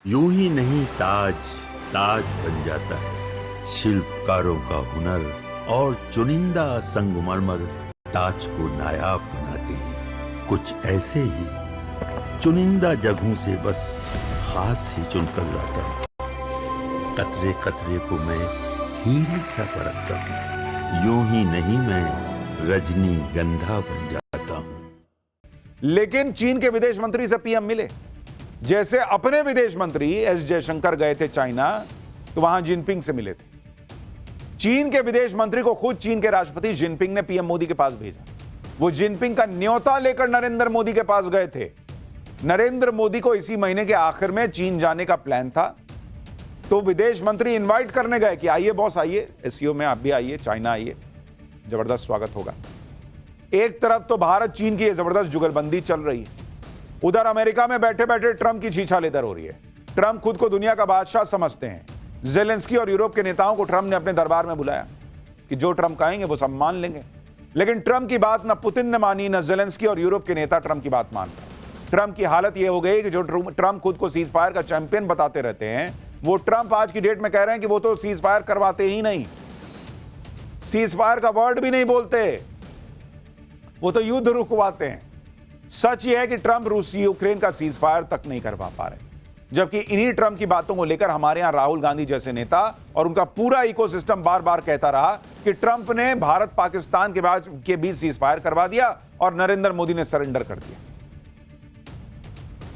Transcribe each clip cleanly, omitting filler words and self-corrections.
यूं ही नहीं ताज ताज बन जाता है। शिल्पकारों का हुनर और चुनिंदा संगमरमर ताज को नायाब बनाते हैं। कुछ ऐसे ही चुनिंदा जगहों से बस खास ही चुनकर लाता हूँ। कतरे कतरे को मैं हीरे सा परखता हूँ। यूं ही नहीं मैं रजनी गंधा बन जाता हूँ। लेकिन चीन के विदेश मंत्री से पीएम मिले। जैसे अपने विदेश मंत्री एस जयशंकर गए थे चाइना, तो वहां जिनपिंग से मिले थे। चीन के विदेश मंत्री को खुद चीन के राष्ट्रपति जिनपिंग ने पीएम मोदी के पास भेजा। वो जिनपिंग का न्योता लेकर नरेंद्र मोदी के पास गए थे। नरेंद्र मोदी को इसी महीने के आखिर में चीन जाने का प्लान था, तो विदेश मंत्री इनवाइट करने गए कि आइए बॉस, आइए एससीओ में आप भी आइए, चाइना आइए, जबरदस्त स्वागत होगा। एक तरफ तो भारत चीन की जबरदस्त जुगलबंदी चल रही है, उधर अमेरिका में बैठे बैठे ट्रंप की छीछा लेदर हो रही है। ट्रंप खुद को दुनिया का बादशाह समझते हैं। जेलेंस्की और यूरोप के नेताओं को ट्रंप ने अपने दरबार में बुलाया कि जो ट्रंप कहेंगे वो सब मान लेंगे। लेकिन ट्रंप की बात न पुतिन ने मानी, न जेलेंस्की और यूरोप के नेता ट्रंप की बात मान रहे। ट्रंप की हालत यह हो गई कि जो ट्रंप खुद को सीज फायर का चैंपियन बताते रहते हैं, वो ट्रंप आज की डेट में कह रहे हैं कि वो तो सीज फायर करवाते ही नहीं, सीज फायर का वर्ड भी नहीं बोलते, वो तो युद्ध रुकवाते हैं। सच यह है कि ट्रंप रूस यूक्रेन का सीज फायर तक नहीं करवा पा रहे, जबकि इन्हीं ट्रंप की बातों को लेकर हमारे यहां राहुल गांधी जैसे नेता और उनका पूरा इकोसिस्टम बार बार कहता रहा कि ट्रंप ने भारत पाकिस्तान के बीच सीज फायर करवा दिया और नरेंद्र मोदी ने सरेंडर कर दिया।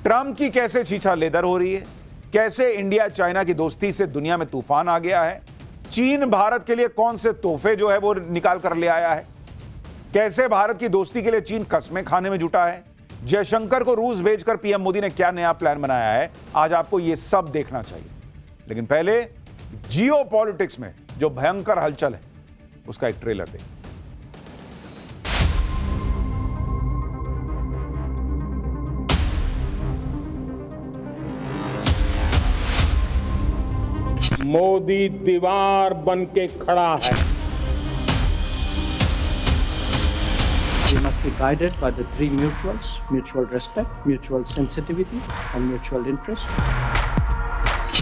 ट्रंप की कैसे छीछा लेदर हो रही है, कैसे इंडिया चाइना की दोस्ती से दुनिया में तूफान आ गया है, चीन भारत के लिए कौन से तोहफे जो है वो निकाल कर ले आया है, कैसे भारत की दोस्ती के लिए चीन कस्में खाने में जुटा है, जयशंकर को रूस भेजकर पीएम मोदी ने क्या नया प्लान बनाया है, आज आपको यह सब देखना चाहिए। लेकिन पहले जियो पॉलिटिक्स में जो भयंकर हलचल है उसका एक ट्रेलर देखिए। मोदी दीवार बन के खड़ा है। We must be guided by the three mutuals: mutual respect, mutual sensitivity, and mutual interest.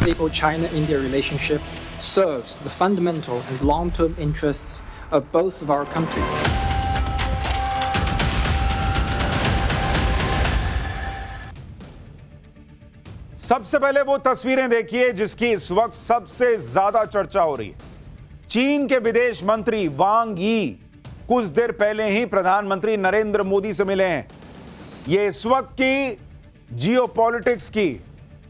The China-India relationship serves the fundamental and long-term interests of both of our countries. सबसे पहले वो तस्वीरें देखिए जिसकी इस वक्त सबसे ज्यादा चर्चा हो रही है। चीन के विदेश मंत्री वांग यी कुछ देर पहले ही प्रधानमंत्री नरेंद्र मोदी से मिले हैं। ये इस वक्त की जियोपॉलिटिक्स की,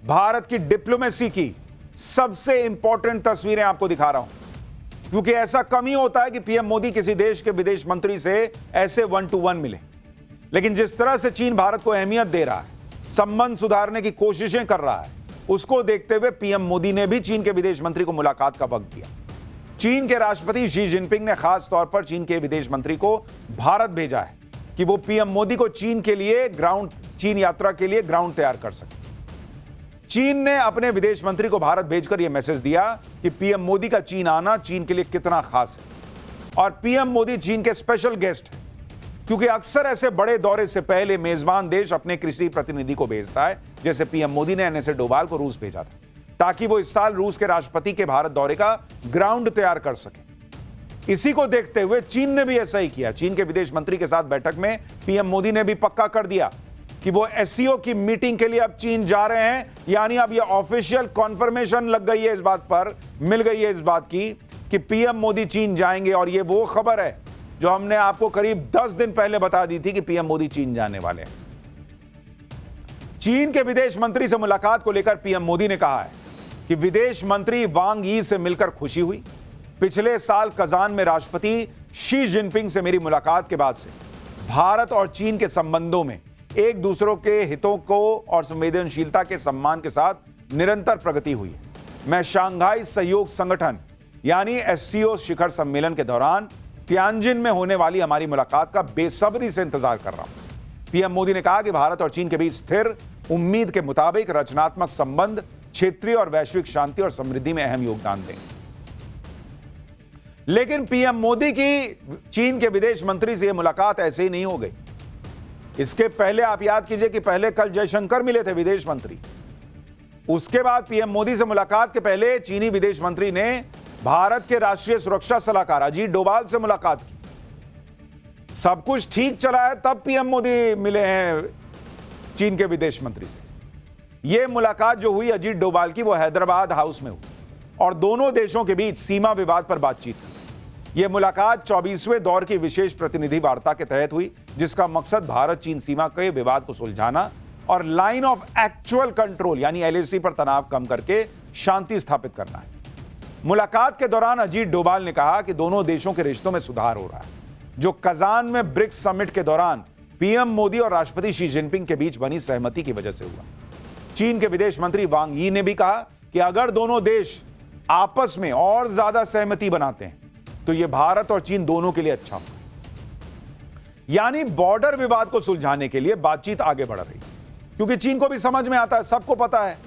भारत की डिप्लोमेसी की सबसे इंपॉर्टेंट तस्वीरें आपको दिखा रहा हूं, क्योंकि ऐसा कम ही होता है कि पीएम मोदी किसी देश के विदेश मंत्री से ऐसे 1 to 1 मिले। लेकिन जिस तरह से चीन भारत को अहमियत दे रहा है, संबंध सुधारने की कोशिशें कर रहा है, उसको देखते हुए पीएम मोदी ने भी चीन के विदेश मंत्री को मुलाकात का वक्त दिया। चीन के राष्ट्रपति शी जिनपिंग ने खास तौर पर चीन के विदेश मंत्री को भारत भेजा है कि वो पीएम मोदी को चीन यात्रा के लिए ग्राउंड तैयार कर सके। चीन ने अपने विदेश मंत्री को भारत भेजकर यह मैसेज दिया कि पीएम मोदी का चीन आना चीन के लिए कितना खास है और पीएम मोदी चीन के स्पेशल गेस्ट हैं, क्योंकि अक्सर ऐसे बड़े दौरे से पहले मेजबान देश अपने कृषि प्रतिनिधि को भेजता है। जैसे पीएम मोदी ने एनएसए डोभाल को रूस भेजा था ताकि वो इस साल रूस के राष्ट्रपति के भारत दौरे का ग्राउंड तैयार कर सके। इसी को देखते हुए चीन ने भी ऐसा ही किया। चीन के विदेश मंत्री के साथ बैठक में पीएम मोदी ने भी पक्का कर दिया कि वो एससीओ की मीटिंग के लिए अब चीन जा रहे हैं। यानी अब ये ऑफिशियल कॉन्फर्मेशन लग गई है, इस बात पर मिल गई है इस बात की कि पीएम मोदी चीन जाएंगे। और ये वो खबर है जो हमने आपको करीब 10 दिन पहले बता दी थी कि पीएम मोदी चीन जाने वाले हैं। चीन के विदेश मंत्री से मुलाकात को लेकर पीएम मोदी ने कहा है कि विदेश मंत्री वांग यी से मिलकर खुशी हुई। पिछले साल कजान में राष्ट्रपति शी जिनपिंग से मेरी मुलाकात के बाद से भारत और चीन के संबंधों में एक दूसरों के हितों को और संवेदनशीलता के सम्मान के साथ निरंतर प्रगति हुई है। मैं शंघाई सहयोग संगठन यानी एससीओ शिखर सम्मेलन के दौरान तियानजिन में होने वाली हमारी मुलाकात का बेसब्री से इंतजार कर रहा हूं। पीएम मोदी ने कहा कि भारत और चीन के बीच स्थिर, उम्मीद के मुताबिक रचनात्मक संबंध क्षेत्रीय और वैश्विक शांति और समृद्धि में अहम योगदान देंगे। लेकिन पीएम मोदी की चीन के विदेश मंत्री से यह मुलाकात ऐसे ही नहीं हो गई। इसके पहले आप याद कीजिए कि पहले कल जयशंकर मिले थे विदेश मंत्री। उसके बाद पीएम मोदी से मुलाकात के पहले चीनी विदेश मंत्री ने भारत के राष्ट्रीय सुरक्षा सलाहकार अजीत डोभाल से मुलाकात की। सब कुछ ठीक चला है तब पीएम मोदी मिले हैं चीन के विदेश मंत्री से। यह मुलाकात जो हुई अजीत डोभाल की, वो हैदराबाद हाउस में हुई और दोनों देशों के बीच सीमा विवाद पर बातचीत हुई। यह मुलाकात 24वें दौर की विशेष प्रतिनिधि वार्ता के तहत हुई, जिसका मकसद भारत चीन सीमा के विवाद को सुलझाना और लाइन ऑफ एक्चुअल कंट्रोल यानी LAC पर तनाव कम करके शांति स्थापित करना है। मुलाकात के दौरान अजीत डोभाल ने कहा कि दोनों देशों के रिश्तों में सुधार हो रहा है, जो कजान में ब्रिक्स समिट के दौरान पीएम मोदी और राष्ट्रपति शी जिनपिंग के बीच बनी सहमति की वजह से हुआ। चीन के विदेश मंत्री वांग यी ने भी कहा कि अगर दोनों देश आपस में और ज्यादा सहमति बनाते हैं तो यह भारत और चीन दोनों के लिए अच्छा होगा। यानी बॉर्डर विवाद को सुलझाने के लिए बातचीत आगे बढ़ रही है, क्योंकि चीन को भी समझ में आता है, सबको पता है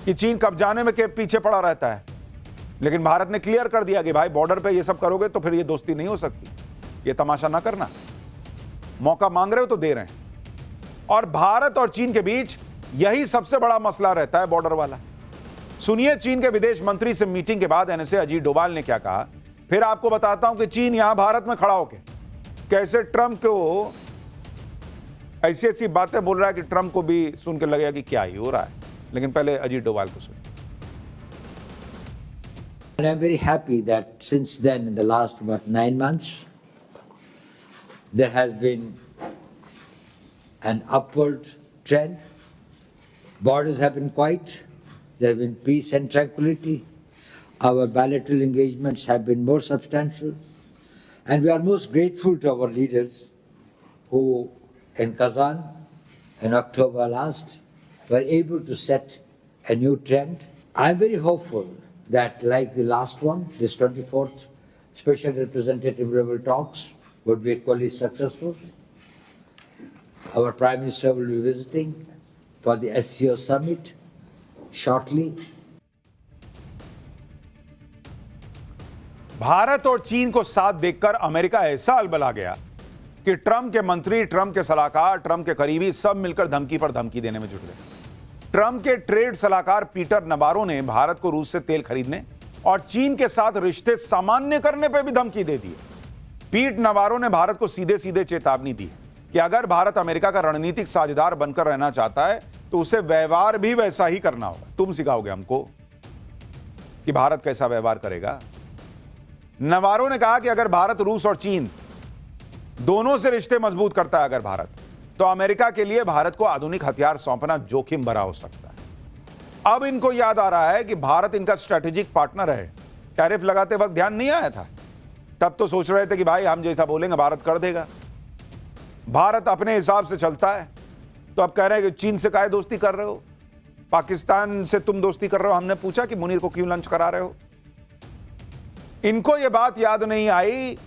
कि चीन कब जाने में के पीछे पड़ा रहता है। लेकिन भारत ने क्लियर कर दिया कि भाई बॉर्डर पे ये सब करोगे तो फिर ये दोस्ती नहीं हो सकती, ये तमाशा ना करना। मौका मांग रहे हो तो दे रहे हैं। और भारत और चीन के बीच यही सबसे बड़ा मसला रहता है, बॉर्डर वाला। सुनिए चीन के विदेश मंत्री से मीटिंग के बाद NSA अजीत डोभाल ने क्या कहा, फिर आपको बताता हूं कि चीन यहां भारत में खड़ा होकर कैसे ट्रंप को ऐसी ऐसी बातें बोल रहा है कि ट्रंप को भी सुन के लगेगा कि क्या ही हो रहा है। लेकिन पहले अजीत डोभाल को सुनिए। And I'm very happy that since then, in the last 9 months, there has been an upward trend. Borders have been quiet. There have been peace and tranquility. Our bilateral engagements have been more substantial. And we are most grateful to our leaders who, in Kazan, in October last, were able to set a new trend. I'm very hopeful that, like the last one, this 24th Special Representative level talks would be equally successful. Our Prime Minister will be visiting for the SCO summit shortly. Bharat और चीन को साथ देखकर America ऐसा अलबला गया कि Trump के मंत्री, ट्रंप के सलाहकार, ट्रंप के करीबी सब मिलकर धमकी पर धमकी देने में जुट गए। ट्रंप के ट्रेड सलाहकार पीटर नबारो ने भारत को रूस से तेल खरीदने और चीन के साथ रिश्ते सामान्य करने पर भी धमकी दे दी। पीट नबारो ने भारत को सीधे सीधे चेतावनी दी कि अगर भारत अमेरिका का रणनीतिक साझेदार बनकर रहना चाहता है तो उसे व्यवहार भी वैसा ही करना होगा। तुम सिखाओगे हमको कि भारत कैसा व्यवहार करेगा। नबारो ने कहा कि अगर भारत, रूस और चीन दोनों से रिश्ते मजबूत करता है अगर भारत, तो अमेरिका के लिए भारत को आधुनिक हथियार सौंपना जोखिम भरा हो सकता है। अब इनको याद आ रहा है कि भारत इनका स्ट्रेटेजिक पार्टनर है। टैरिफ लगाते वक्त ध्यान नहीं आया था, तब तो सोच रहे थे कि भाई हम जैसा बोलेंगे भारत कर देगा। भारत अपने हिसाब से चलता है, तो अब कह रहे हैं कि चीन से काहे दोस्ती कर रहे हो, पाकिस्तान से तुम दोस्ती कर रहे हो। हमने पूछा कि मुनीर को क्यों लंच करा रहे हो। इनको यह बात याद नहीं आई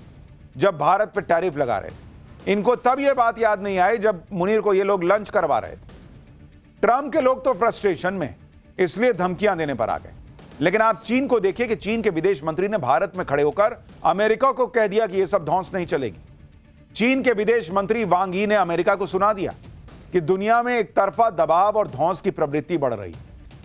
जब भारत पर टैरिफ लगा रहे थे। इनको तब यह बात याद नहीं आई जब मुनीर को ये लोग लंच करवा रहे थे। ट्रंप के लोग तो फ्रस्ट्रेशन में इसलिए धमकियां देने पर आ गए। लेकिन आप चीन को देखिए कि चीन के विदेश मंत्री ने भारत में खड़े होकर अमेरिका को कह दिया कि यह सब धौंस नहीं चलेगी। चीन के विदेश मंत्री वांग यी ने अमेरिका को सुना दिया कि दुनिया में एक तरफा दबाव और धौंस की प्रवृत्ति बढ़ रही है,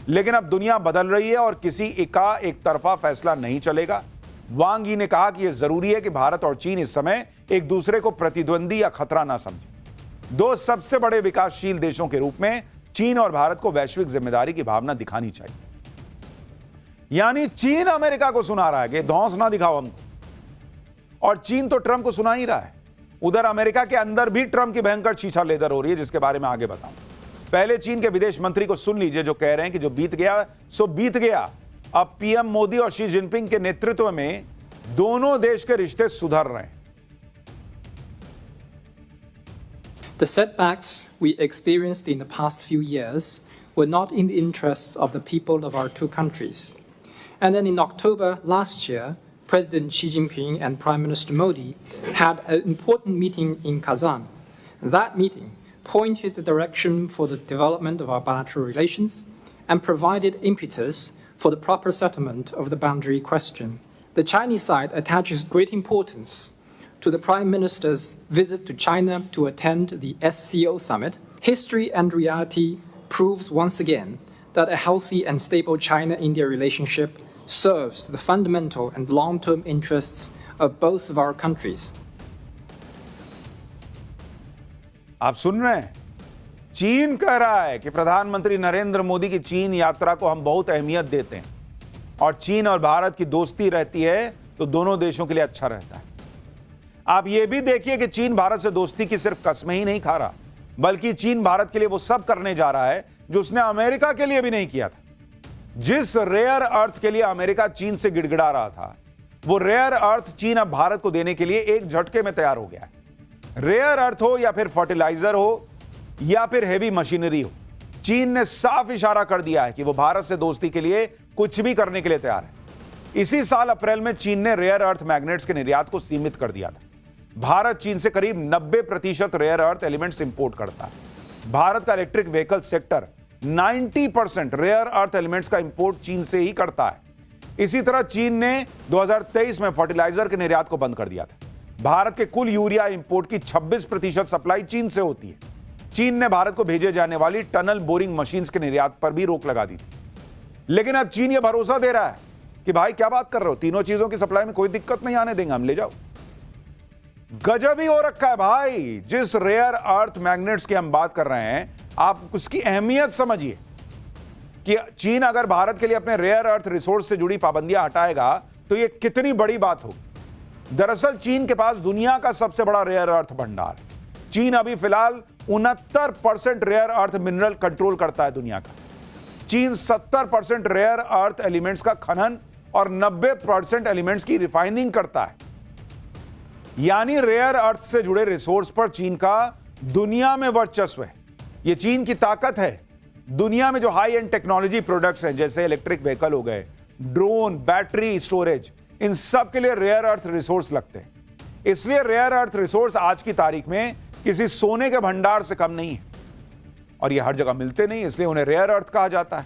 लेकिन अब दुनिया बदल रही है और किसी का एक तरफा फैसला नहीं चलेगा। वांग यी ने कहा कि यह जरूरी है कि भारत और चीन इस समय एक दूसरे को प्रतिद्वंदी या खतरा ना समझे। दो सबसे बड़े विकासशील देशों के रूप में चीन और भारत को वैश्विक जिम्मेदारी की भावना दिखानी चाहिए। यानी चीन अमेरिका को सुना रहा है कि धौंस ना दिखाओ हमको, और चीन तो ट्रंप को सुना ही रहा है। उधर अमेरिका के अंदर भी ट्रंप की भयंकर छीछा लेदर हो रही है, जिसके बारे में आगे बताऊं। पहले चीन के विदेश मंत्री को सुन लीजिए, जो कह रहे हैं कि जो बीत गया सो बीत गया। अब पीएम मोदी और शी जिनपिंग के नेतृत्व में दोनों देश के रिश्ते सुधर रहे हैं। The setbacks we experienced in the past few years were not in the interests of the people of our two countries. And then in October last year, President Xi Jinping and Prime Minister Modi had an important meeting in Kazan. That meeting pointed the direction for the development of our bilateral relations and provided impetus for the proper settlement of the boundary question. The Chinese side attaches great importance to the Prime Minister's visit to China to attend the SCO summit. History and reality proves once again that a healthy and stable China-India relationship serves the fundamental and long-term interests of both of our countries. आप सुन रहे हैं, चीन कह रहा है कि प्रधानमंत्री नरेंद्र मोदी की चीन यात्रा को हम बहुत अहमियत देते हैं और चीन और भारत की दोस्ती रहती है तो दोनों देशों के लिए अच्छा रहता है। आप यह भी देखिए कि चीन भारत से दोस्ती की सिर्फ कस्में ही नहीं खा रहा, बल्कि चीन भारत के लिए वो सब करने जा रहा है जो उसने अमेरिका के लिए भी नहीं किया था। जिस रेयर अर्थ के लिए अमेरिका चीन से गिड़गिड़ा रहा था, वो रेयर अर्थ चीन अब भारत को देने के लिए एक झटके में तैयार हो गया है। रेयर अर्थ हो या फिर फर्टिलाइजर हो या फिर हेवी मशीनरी हो, चीन ने साफ इशारा कर दिया है कि वो भारत से दोस्ती के लिए कुछ भी करने के लिए तैयार है। इसी साल अप्रैल में चीन ने रेयर अर्थ मैग्नेट्स के निर्यात को सीमित कर दिया था। भारत चीन से करीब 90% रेयर अर्थ एलिमेंट्स इंपोर्ट करता है। भारत का electric vehicle sector 90% rare earth elements का इंपोर्ट चीन से ही करता है। इसी तरह चीन ने 2023 में फर्टिलाइजर के निर्यात को बंद कर दिया था। भारत के कुल यूरिया इंपोर्ट की 26% सप्लाई चीन से होती है। चीन ने भारत को भेजे जाने वाली टनल बोरिंग मशीन्स के निर्यात पर भी रोक लगा दी थी। लेकिन अब चीन यह भरोसा दे रहा है कि भाई क्या बात कर रहे हो, तीनों चीजों की सप्लाई में कोई दिक्कत नहीं आने देंगे, हम ले जाओ। गजब ही हो रखा है भाई। जिस रेयर अर्थ मैग्नेट्स की हम बात कर रहे हैं, आप उसकी अहमियत समझिए कि चीन अगर भारत के लिए अपने रेयर अर्थ रिसोर्स से जुड़ी पाबंदियां हटाएगा तो यह कितनी बड़ी बात होगी। दरअसल चीन के पास दुनिया का सबसे बड़ा रेयर अर्थ भंडार है। चीन अभी फिलहाल 69% रेयर अर्थ मिनरल कंट्रोल करता है दुनिया का। चीन 70% रेयर अर्थ एलिमेंट्स का खनन और 90% एलिमेंट्स की रिफाइनिंग करता है। यानी रेयर अर्थ से जुड़े रिसोर्स पर चीन का दुनिया में वर्चस्व है। यह चीन की ताकत है। दुनिया में जो हाई एंड टेक्नोलॉजी प्रोडक्ट्स हैं, जैसे इलेक्ट्रिक व्हीकल हो गए, ड्रोन, बैटरी स्टोरेज, इन सब के लिए रेयर अर्थ रिसोर्स लगते हैं। इसलिए रेयर अर्थ रिसोर्स आज की तारीख में किसी सोने के भंडार से कम नहीं है और ये हर जगह मिलते नहीं, इसलिए उन्हें रेयर अर्थ कहा जाता है।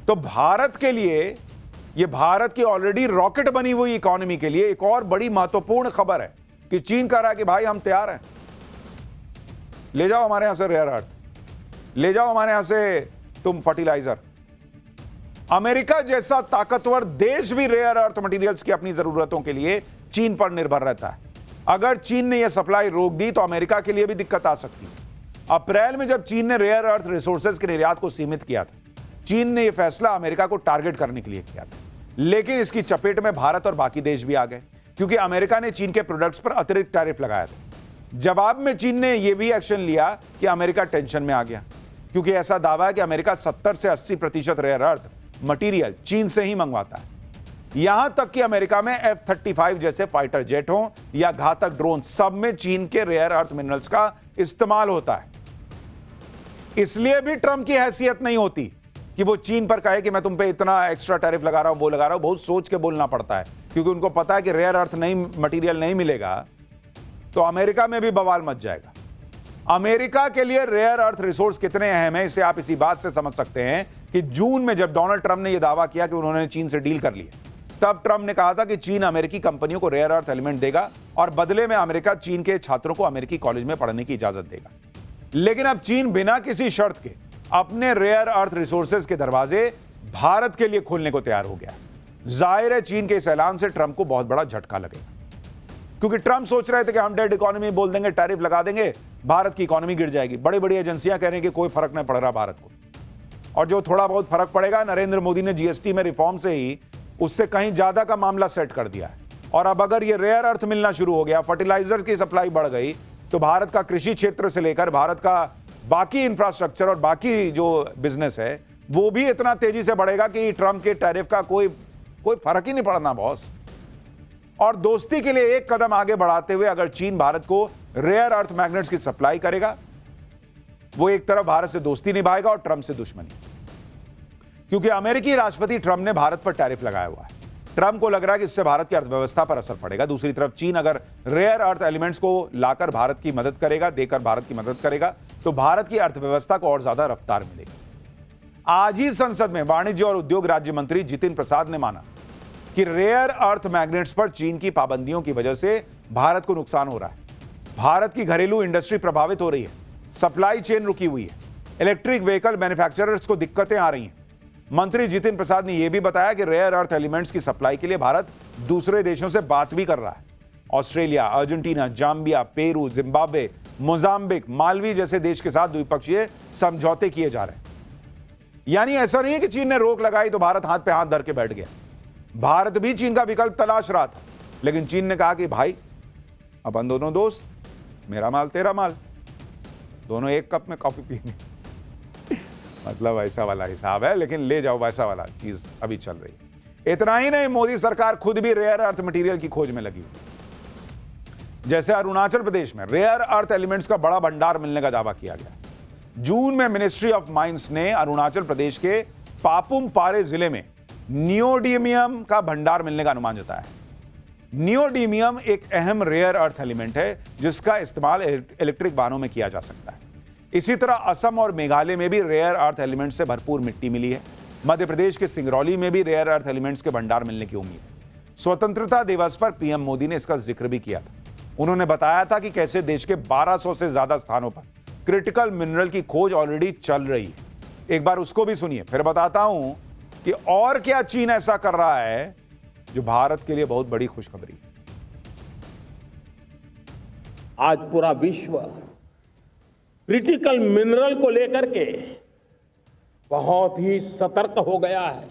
तो भारत के लिए, ये भारत की ऑलरेडी रॉकेट बनी हुई इकोनॉमी के लिए एक और बड़ी महत्वपूर्ण खबर है कि चीन कह रहा है कि भाई हम तैयार हैं, ले जाओ हमारे यहां से रेयर अर्थ, ले जाओ हमारे यहां से तुम फर्टिलाइजर। अमेरिका जैसा ताकतवर देश भी रेयर अर्थ मटेरियल्स की अपनी जरूरतों के लिए चीन पर निर्भर रहता है। अगर चीन ने यह सप्लाई रोक दी तो अमेरिका के लिए भी दिक्कत आ सकती है। अप्रैल में जब चीन ने रेयर अर्थ रिसोर्सेज के निर्यात को सीमित किया था, चीन ने यह फैसला अमेरिका को टारगेट करने के लिए किया था। लेकिन इसकी चपेट में भारत और बाकी देश भी आ गए, क्योंकि अमेरिका ने चीन के प्रोडक्ट्स पर अतिरिक्त टैरिफ लगाया था। जवाब में चीन ने यह भी एक्शन लिया कि अमेरिका टेंशन में आ गया, क्योंकि ऐसा दावा है कि अमेरिका 70 से 80% रेयर अर्थ मटेरियल चीन से ही मंगवाता है। यहां तक कि अमेरिका में F-35 जैसे फाइटर जेट हो या घातक ड्रोन, सब में चीन के रेयर अर्थ मिनरल्स का इस्तेमाल होता है। इसलिए भी ट्रंप की हैसियत नहीं होती कि वो चीन पर कहे कि मैं तुम पे इतना एक्स्ट्रा टैरिफ लगा रहा हूं, वो लगा रहा हूं। बहुत सोच के बोलना पड़ता है, क्योंकि उनको पता है कि रेयर अर्थ नहीं मटेरियल नहीं मिलेगा तो अमेरिका में भी बवाल मच जाएगा। अमेरिका के लिए रेयर अर्थ रिसोर्स कितने अहम है, इसे आप इसी बात से समझ सकते हैं कि जून में जब डोनाल्ड ट्रंप ने यह दावा किया कि उन्होंने चीन से डील कर ली, तब ट्रंप ने कहा था कि चीन अमेरिकी कंपनियों को रेयर अर्थ एलिमेंट देगा और बदले में अमेरिका चीन के छात्रों को अमेरिकी कॉलेज में पढ़ने की इजाजत देगा। लेकिन अब चीन बिना किसी शर्त के अपने रेयर अर्थ रिसोर्सेज के दरवाजे भारत के लिए खोलने को तैयार हो गया। जाहिर है चीन के इस ऐलान से ट्रंप को बहुत बड़ा झटका लगेगा, क्योंकि ट्रंप सोच रहे थे कि हम डेड इकोनॉमी बोल देंगे, टैरिफ लगा देंगे, भारत की इकोनॉमी गिर जाएगी। बड़ी बड़ी एजेंसियां कह रही कि कोई फर्क नहीं पड़ रहा भारत को, और जो थोड़ा बहुत फर्क पड़ेगा, नरेंद्र मोदी ने जीएसटी में रिफॉर्म से ही उससे कहीं ज्यादा का मामला सेट कर दिया है। और अब अगर ये रेयर अर्थ मिलना शुरू हो गया, फर्टिलाइजर्स की सप्लाई बढ़ गई, तो भारत का कृषि क्षेत्र से लेकर भारत का बाकी इंफ्रास्ट्रक्चर और बाकी जो बिजनेस है वो भी इतना तेजी से बढ़ेगा कि ट्रंप के टैरिफ का कोई फर्क ही नहीं पड़ना बॉस। और दोस्ती के लिए एक कदम आगे बढ़ाते हुए अगर चीन भारत को रेयर अर्थ मैग्नेट्स की सप्लाई करेगा, वो एक तरफ भारत से दोस्ती निभाएगा और ट्रंप से दुश्मनी, क्योंकि अमेरिकी राष्ट्रपति ट्रंप ने भारत पर टैरिफ लगाया हुआ है। ट्रंप को लग रहा है कि इससे भारत की अर्थव्यवस्था पर असर पड़ेगा। दूसरी तरफ चीन अगर रेयर अर्थ एलिमेंट्स को लाकर भारत की मदद करेगा, देकर भारत की मदद करेगा, तो भारत की अर्थव्यवस्था को और ज्यादा रफ्तार मिलेगी। आज ही संसद में वाणिज्य और उद्योग राज्य मंत्री जितिन प्रसाद ने माना कि रेयर अर्थ मैग्नेट्स पर चीन की पाबंदियों की वजह से भारत को नुकसान हो रहा है। भारत की घरेलू इंडस्ट्री प्रभावित हो रही है, सप्लाई चेन रुकी हुई है। इलेक्ट्रिक व्हीकल मैन्युफैक्चरर्स को दिक्कतें आ रही हैं। मंत्री जितिन प्रसाद ने यह भी बताया कि रेयर अर्थ एलिमेंट्स की सप्लाई के लिए भारत दूसरे देशों से बात भी कर रहा है। Australia, Argentina, Zambia, Peru, Zimbabwe, Mozambique, Malvi जैसे देश के साथ द्विपक्षीय समझौते किए जा रहे हैं। यानी ऐसा नहीं है कि चीन ने रोक लगाई तो भारत हाथ पे हाथ धर के बैठ गया। भारत भी चीन का विकल्प तलाश रहा था, लेकिन चीन ने कहा कि भाई अपन दोनों दोस्त, मेरा माल तेरा माल, दोनों एक कप में कॉफी पिएंगे। मतलब ऐसा वाला हिसाब है, लेकिन ले जाओ वैसा वाला चीज अभी चल रही है। इतना ही नहीं, मोदी सरकार खुद भी रेयर अर्थ मटेरियल की खोज में लगी हुई। जैसे अरुणाचल प्रदेश में रेयर अर्थ एलिमेंट्स का बड़ा भंडार मिलने का दावा किया गया। जून में मिनिस्ट्री ऑफ माइंस ने अरुणाचल प्रदेश के पापुम पारे जिले में नियोडीमियम का भंडार मिलने का अनुमान जताया है। नियोडीमियम एक अहम रेयर अर्थ एलिमेंट है जिसका इस्तेमाल इलेक्ट्रिक वाहनों में किया जा सकता है। इसी तरह असम और मेघालय में भी रेयर अर्थ एलिमेंट से भरपूर मिट्टी मिली है। मध्य प्रदेश के सिंगरौली में भी रेयर अर्थ एलिमेंट्स के भंडार मिलने की उम्मीद है। स्वतंत्रता दिवस पर पीएम मोदी ने इसका जिक्र भी किया था। उन्होंने बताया था कि कैसे देश के 1200 से ज्यादा स्थानों पर क्रिटिकल मिनरल की खोज ऑलरेडी चल रही है। एक बार उसको भी सुनिए, फिर बताता हूं कि और क्या चीन ऐसा कर रहा है जो भारत के लिए बहुत बड़ी खुशखबरी है। आज पूरा विश्व क्रिटिकल मिनरल को लेकर के बहुत ही सतर्क हो गया है।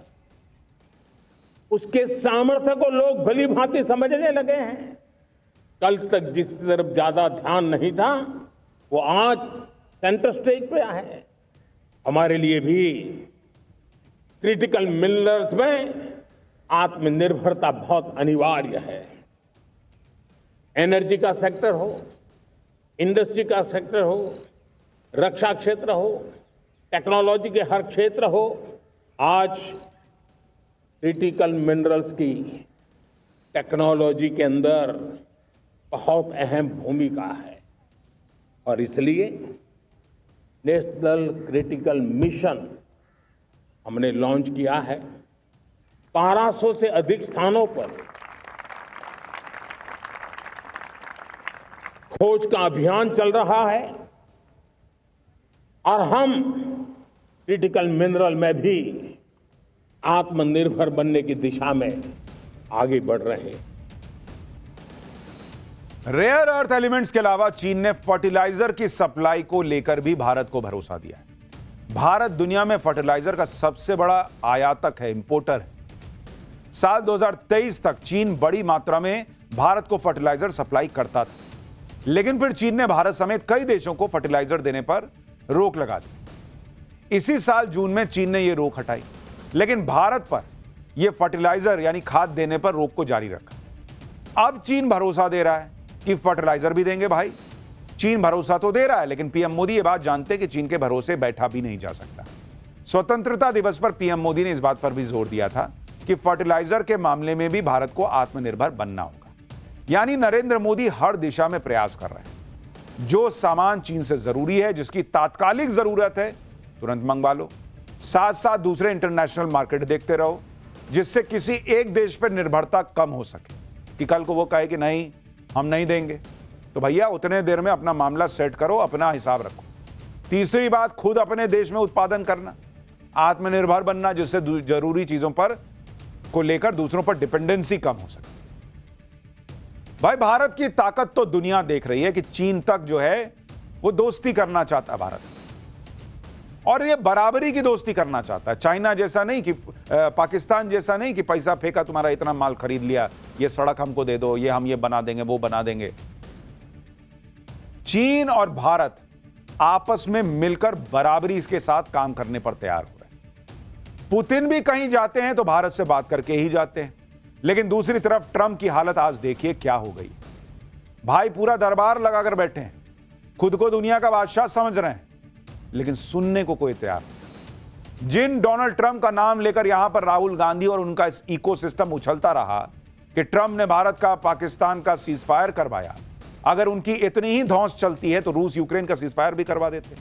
उसके सामर्थ्य को लोग भली भांति समझने लगे हैं। कल तक जिस तरफ ज्यादा ध्यान नहीं था, वो आज सेंटर स्टेज पे है। हमारे लिए भी क्रिटिकल मिनरल्स में आत्मनिर्भरता बहुत अनिवार्य है। एनर्जी का सेक्टर हो, इंडस्ट्री का सेक्टर हो, रक्षा क्षेत्र हो, टेक्नोलॉजी के हर क्षेत्र हो, आज क्रिटिकल मिनरल्स की टेक्नोलॉजी के अंदर बहुत अहम भूमिका है। और इसलिए नेशनल क्रिटिकल मिशन हमने लॉन्च किया है। 1200 से अधिक स्थानों पर खोज का अभियान चल रहा है और हम क्रिटिकल मिनरल में भी आत्मनिर्भर बनने की दिशा में आगे बढ़ रहे हैं। रेयर अर्थ एलिमेंट्स के अलावा चीन ने फर्टिलाइजर की सप्लाई को लेकर भी भारत को भरोसा दिया है। भारत दुनिया में फर्टिलाइजर का सबसे बड़ा आयातक है, इंपोर्टर है। साल 2023 तक चीन बड़ी मात्रा में भारत को फर्टिलाइजर सप्लाई करता था, लेकिन फिर चीन ने भारत समेत कई देशों को फर्टिलाइजर देने पर रोक लगा दी। इसी साल जून में चीन ने यह रोक हटाई, लेकिन भारत पर यह फर्टिलाइजर यानी खाद देने पर रोक को जारी रखा। अब चीन भरोसा दे रहा है कि फर्टिलाइजर भी देंगे। भाई, चीन भरोसा तो दे रहा है, लेकिन पीएम मोदी ये बात जानते हैं कि चीन के भरोसे बैठा भी नहीं जा सकता। स्वतंत्रता दिवस पर पीएम मोदी ने इस बात पर भी जोर दिया था कि फर्टिलाइजर के मामले में भी भारत को आत्मनिर्भर बनना होगा। यानी नरेंद्र मोदी हर दिशा में प्रयास कर रहे हैं। जो सामान चीन से जरूरी है, जिसकी तात्कालिक जरूरत है, तुरंत मंगवा लो। साथ साथ दूसरे इंटरनेशनल मार्केट देखते रहो, जिससे किसी एक देश पर निर्भरता कम हो सके कि कल को वो कहे कि नहीं, हम नहीं देंगे, तो भैया उतने देर में अपना मामला सेट करो, अपना हिसाब रखो। तीसरी बात, खुद अपने देश में उत्पादन करना, आत्मनिर्भर बनना, जिससे जरूरी चीजों पर को लेकर दूसरों पर डिपेंडेंसी कम हो सके। भाई, भारत की ताकत तो दुनिया देख रही है कि चीन तक जो है वो दोस्ती करना चाहता है भारत से, और ये बराबरी की दोस्ती करना चाहता है। चाइना जैसा नहीं कि पाकिस्तान जैसा नहीं कि पैसा फेंका, तुम्हारा इतना माल खरीद लिया, ये सड़क हमको दे दो, ये हम ये बना देंगे, वो बना देंगे। चीन और भारत आपस में मिलकर बराबरी के साथ काम करने पर तैयार हो रहे हैं। पुतिन भी कहीं जाते हैं तो भारत से बात करके ही जाते हैं, लेकिन दूसरी तरफ ट्रंप की हालत आज देखिए क्या हो गई। भाई, पूरा दरबार लगाकर बैठे हैं, खुद को दुनिया का बादशाह समझ रहे हैं, लेकिन सुनने को कोई तैयार नहीं। जिन डोनाल्ड ट्रंप का नाम लेकर यहां पर राहुल गांधी और उनका इकोसिस्टम उछलता रहा कि ट्रंप ने भारत का पाकिस्तान का सीजफायर करवाया, अगर उनकी इतनी ही धौंस चलती है तो रूस यूक्रेन का सीजफायर भी करवा देते।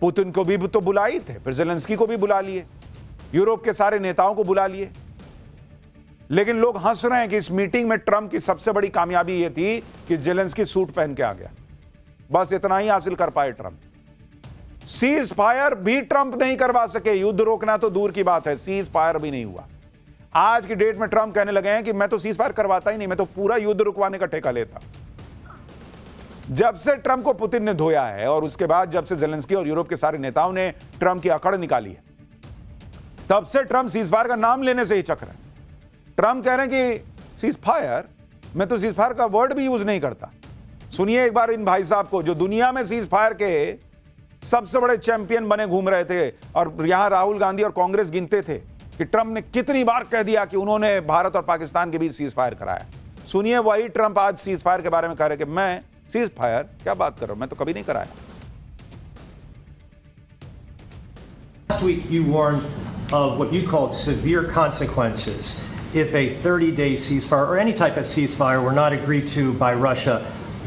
पुतिन को भी तो बुला ही थे, फिर जेलेंस्की को भी बुला लिए, यूरोप के सारे नेताओं को बुला लिए, लेकिन लोग हंस रहे हैं कि इस मीटिंग में ट्रंप की सबसे बड़ी कामयाबी यह थी कि जेलेंस्की सूट पहन के आ गया। बस इतना ही हासिल कर पाए ट्रंप। सीज फायर भी ट्रंप नहीं करवा सके, युद्ध रोकना तो दूर की बात है, सीज फायर भी नहीं हुआ। आज की डेट में ट्रंप कहने लगे हैं कि मैं तो सीज फायर करवाता ही नहीं, मैं तो पूरा युद्ध रुकवाने का ठेका लेता। जब से ट्रंप को पुतिन ने धोया है और उसके बाद जब से जेलेंस्की और यूरोप के सारे नेताओं ने ट्रंप की अकड़ निकाली है, तब से ट्रंप सीज फायर का नाम लेने से ही चक रहे हैं। ट्रंप कह रहे हैं कि सीज फायर, मैं तो सीज फायर का वर्ड भी यूज नहीं करता। सुनिए एक बार इन भाई साहब को, जो दुनिया में सीज फायर के सबसे बड़े चैंपियन बने घूम रहे थे, और यहां राहुल गांधी और कांग्रेस गिनते थे कि ट्रंप ने कितनी बार कह दिया कि उन्होंने भारत और पाकिस्तान के बीच सीज फायर कराया। सुनिए वही ट्रंप आज सीज फायर के बारे में कह रहे कि मैं सीज फायर क्या बात कर रहा हूं, मैं तो कभी नहीं कराया। Last week you warned of what you called severe consequences if a 30-day ceasefire or any type of ceasefire were not agreed to by Russia.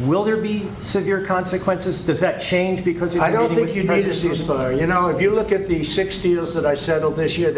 Will there be severe consequences? Does that change because of I the don't meeting think with you need a President Putin? ceasefire. You know, if you look at the 6 deals that I settled this year,